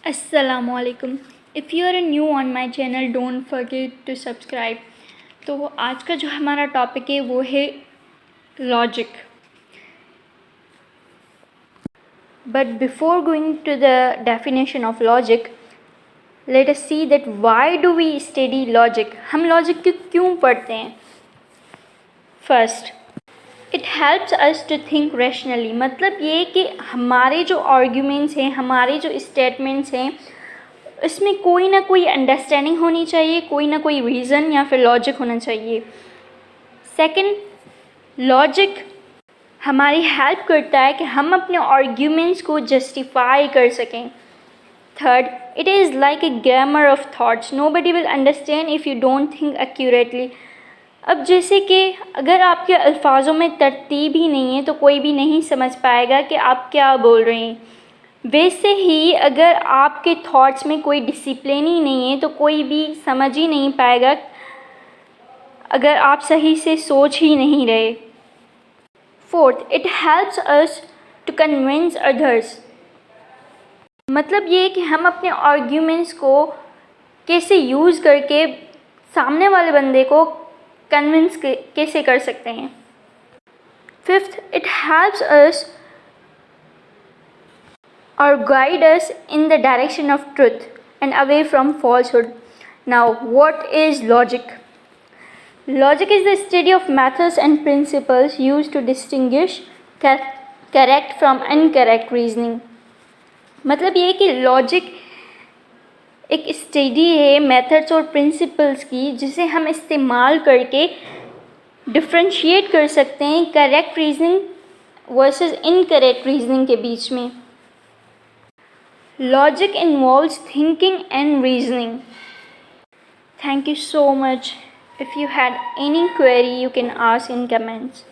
Assalamu alaikum. If you are new on my channel, don't forget to subscribe. तो आज का जो हमारा टॉपिक है वो है logic. But before going to the definition of logic, let us see that why do we study logic. हम लॉजिक क्यों पढ़ते हैं? First, it helps us to think rationally. मतलब ये कि हमारे जो आर्ग्यूमेंट्स हैं, हमारे जो स्टेटमेंट्स हैं, इसमें कोई ना कोई अंडरस्टैंडिंग होनी चाहिए, कोई ना कोई रीज़न या फिर लॉजिक होना चाहिए. सेकंड, लॉजिक हमारी हेल्प करता है कि हम अपने आर्ग्यूमेंट्स को जस्टिफाई कर सकें. Third, it is like a grammar of thoughts. Nobody will understand if you don't think accurately. अब जैसे कि अगर आपके अल्फाजों में तरतीब ही नहीं है तो कोई भी नहीं समझ पाएगा कि आप क्या बोल रहे हैं. वैसे ही अगर आपके थॉट्स में कोई डिसिप्लिन ही नहीं है तो कोई भी समझ ही नहीं पाएगा अगर आप सही से सोच ही नहीं रहे. Fourth, it helps us to convince others. मतलब ये कि हम अपने आर्ग्यूमेंट्स को कैसे यूज़ करके सामने वाले बंदे को कन्विंस कैसे कर सकते हैं. फिफ्थ, इट हेल्प्स अस और guide us in the direction of truth and away from falsehood. Now what is logic? Logic is the study of methods and principles used to distinguish correct from incorrect reasoning. मतलब ये कि logic एक study है methods और principles की जिसे हम इस्तेमाल करके डिफ्रेंशिएट कर सकते हैं correct reasoning versus incorrect reasoning के बीच में. Logic involves thinking and reasoning. Thank you so much. If you had any query you can ask in comments.